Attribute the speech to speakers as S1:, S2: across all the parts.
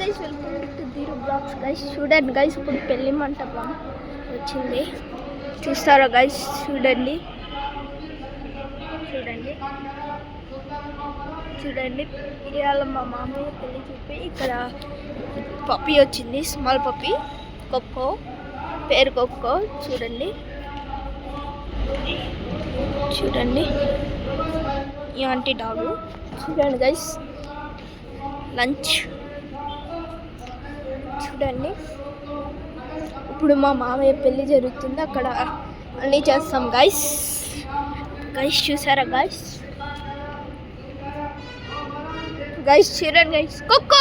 S1: Guys welcome to Dheeru blogs guys. చూడండి guys, ఇప్పుడు పెళ్లి మంటపం వచ్చింది. చూస్తారా గైస్? చూడండి చూడండి చూడండి. ఇవాళ మా మామయ్య పెళ్లి చూపి ఇక్కడ పప్పి వచ్చింది, స్మాల్ పప్పి, కొక్కో, పేరు కొక్కో. చూడండి చూడండి ఈ ఆంటీ డాగు. చూడండి గైస్, లంచ్ చూడండి. ఇప్పుడు మా మామయ్య పెళ్ళి జరుగుతుంది, అక్కడ అన్నీ చేస్తాం గైస్. గైస్ చూసారా గైస్? గైస్ చూడండి గైస్, కుక్క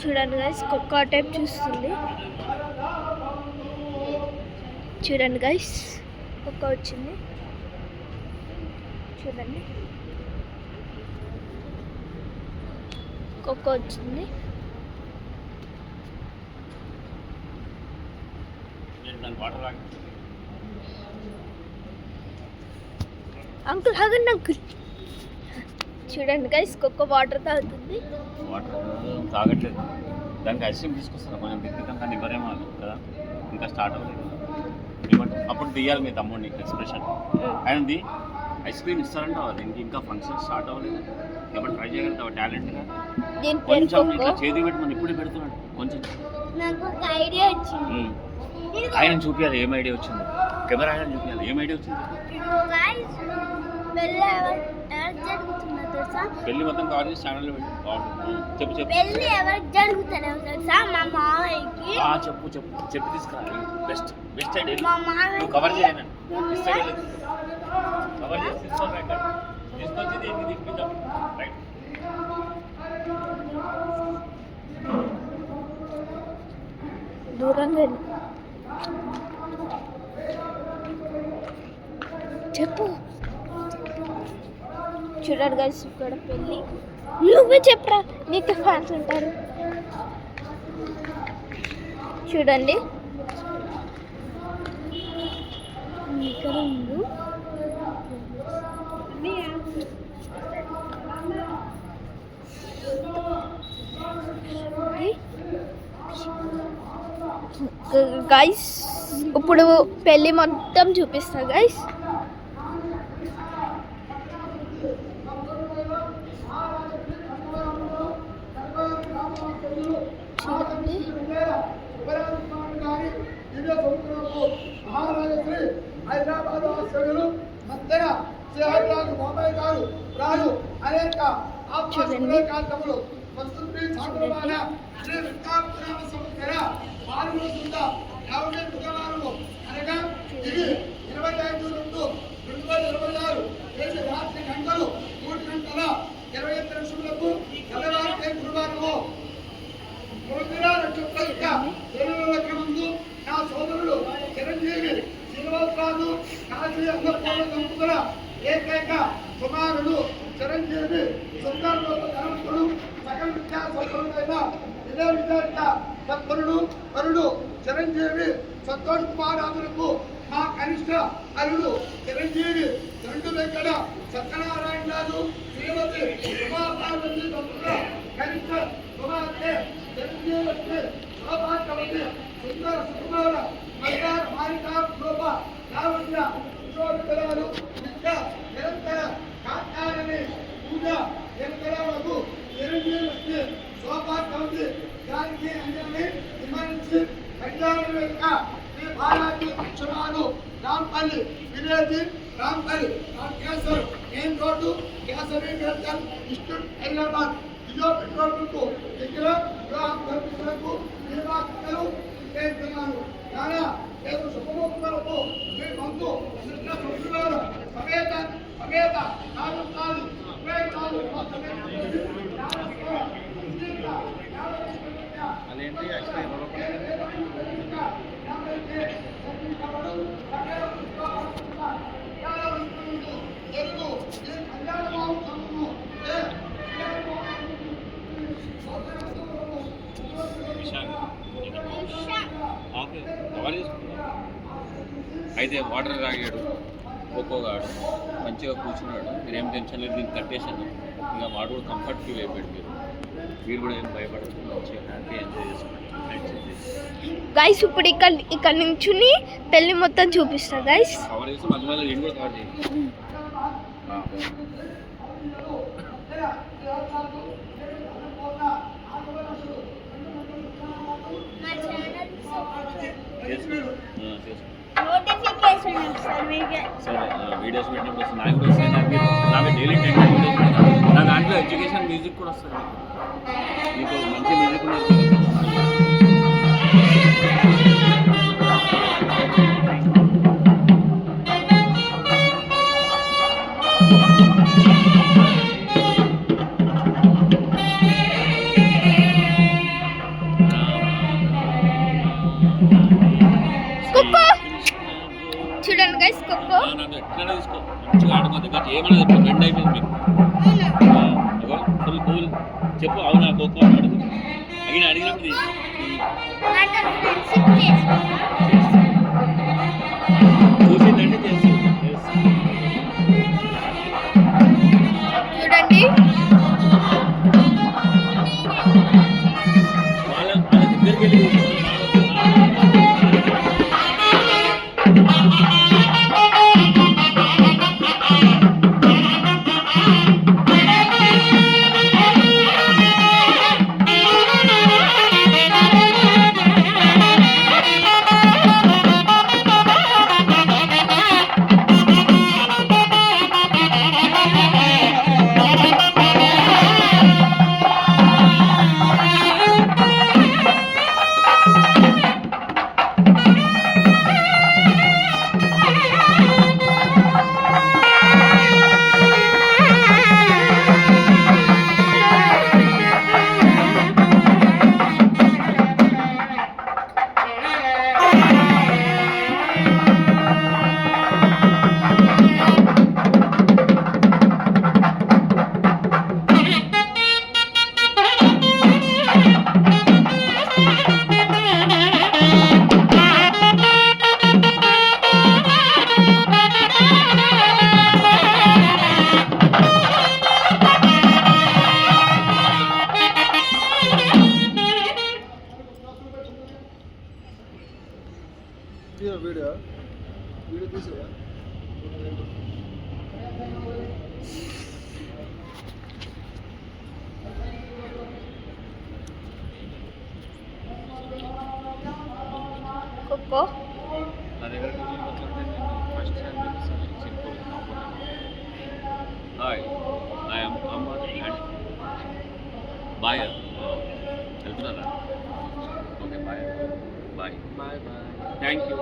S1: చూడండి గైస్, కుక్క టైప్ చూస్తుంది. చూడండి గైస్, కుక్క వచ్చింది. చూడండి కుక్క వచ్చింది. అంకుల్ ఆగండి అంకుల్. చూడండి గైస్, కుక్క వాటర్ తాగుతుంది.
S2: వాటర్ తాగట్లేదు, దానికి ఐస్ క్రీమ్ తీసుకొస్తారా? కొంచెం తిప్పిద్దాం కానీ ఇవ్వరేమో కదా, ఇంకా స్టార్ట్ అవ్వలేదు. అప్పుడు తీయాలి మీ తమ్ముడిని ఎక్స్ప్రెషన్. ఆయనది ఐస్ క్రీమ్ ఇస్తారంట, దీనికి ఇంకా ఫంక్షన్ స్టార్ట్ అవ్వలేదు. ఎప్పుడు ట్రై చేయగలుగుతావా టాలెంట్గా? కొంచెం ఇట్లా చేతి పెట్టి మనం ఇప్పుడే పెడుతున్నాడు. కొంచెం
S1: నాకు ఒక ఐడియా వచ్చింది.
S2: ఆయన చూపించాలి ఏం ఐడియా వచ్చింది, కెమెరా ఆయన చూపించాలి ఏం ఐడియా వచ్చింది. పెళ్లి మొత్తం కవర్ చేసి ఛానల్లో చెప్పు చెప్పు.
S1: పెళ్లి ఎవరికి జరుగుతుందో తెలుసా? మా మామయ్యకి.
S2: చెప్పు చెప్పు చెప్పి తీసుకురా. Best best idea.
S1: మా మామయ్య
S2: కవర్ చేయను, బెస్ట్ ఐడియా కవర్ చేసి తీసుకొచ్చి దీనికి తిప్పిద్దాం. రైట్,
S1: దూరంగా చెప్పు. చూడండి గైస్, ఇక్కడ పెళ్ళి. నువ్వే చెప్పరా, నీకు ఫ్యాన్స్ ఉంటారు. చూడండి ఇక్కడ ఉంది. గైస్ ఇప్పుడు పెళ్ళి మొత్తం చూపిస్తా గైస్. చూడండి
S3: హైదరాబాద్ వాస్తవ్యులు మధ్య శ్రీహరిరాజు బాబాయ్ గారు రాజు అనేక కాంతములు వస్తుంది. సాగుమాన శ్రీ విద్యాపరామ సంవత్సర 450 బుధవారము అనగా ఇది 25/2/2026 దేశ రాత్రి గంటలు 3:28 తెల్లవారి గురువారము ముందు నా సోదరుడు చిరంజీవి శ్రీనివాసరాజు కాశీ అన్నపూర్ణ దంపతుల ఏకైక కుమారుడు చిరంజీవి సుందరుడు సకల విద్యా సంపన్నుడైన విజయ విద్యార్థి తత్పరుడు వరుడు చిరంజీవి సంతోష్ కుమార్ రాజులకు మా కనిష్ట అల్లుడు చిరంజీవి రెండు వెంకట సత్యనారాయణ రాజు శ్రీమతి ఉమాపార్వతి దంపతుల కనిష్ట కుమార్తె చిరంజీవి శోభాకవతి సుందర సుకుమార మల్లార మారికా శోభ లావణ్య కిషోరకళలు విద్య నిరంతర కాకారని పూజ నిరంతరాలకు చిరంజీవి శోభాకవతి జానకి అంజలి విమర్శి కళ్యాణ వేదిక శ్రీ బాలాజీ అక్షరాలు Rampalli village Rampalli kesar main road kesari medical institute Hyderabad. ఇదో పెట్రోల్ బంకు దగ్గర గృహకు నిర్వాహకులు చేస్తున్నారు. నానా ఏదో శుభముఖులకు మీ బంధు కృష్ణ శుభ్రులు సమేత సమేత 4 సార్లు
S2: 24 అయితే వాటర్ తాగాడు, కోకోగాడు మంచిగా కూర్చున్నాడు. మీరేం టెన్షన్ లేదు, దీన్ని కట్టేశాను. ఇక వాడు కూడా కంఫర్ట్ ఫీల్ అయిపోయాడు. మీరు మీరు కూడా ఏం భయపడదు, మంచిగా హ్యాపీ ఎంజాయ్ చేసుకోండి. నైట్
S1: గైస్ ఇప్పుడు ఇక్కడ నుంచుని పెళ్లి మొత్తం చూపిస్తా గైస్.
S2: కవర్ చేసి మధ్య మధ్యలో నేను కూడా కవర్ చేయండి. సరే వీడియోస్ పెట్టినప్పుడు వస్తుంది, నాకు కూడా వస్తాయి. నాకు డైలీ 10 వీడియోస్ పెడతాను. నా దాంట్లో ఎడ్యుకేషన్ మ్యూజిక్ కూడా వస్తుంది. మీకు మంచి మ్యూజిక్ ఉన్నది.
S1: చూడండి గైస్ కొక్కో
S2: ఎట్లా తీసుకో మంచిగా ఆడుకోద్దు. కానీ ఏమన్నా బెండ్ అయిపోయింది మీకు. ఫుల్ కూల్ చెప్పు. అవునా ఖోఖో ఆడుకో అడిగినప్పుడు చూసిందంటే చేసి
S1: చూడండి
S2: వాళ్ళ దగ్గరికి వెళ్ళి
S3: వీడియో తీసేవా?
S1: కొక్కో
S2: నా దగ్గర first simple. Hi, I'm Amar and బాయర్. వెళ్తున్నారా? Okay bye bye bye bye. Thank you.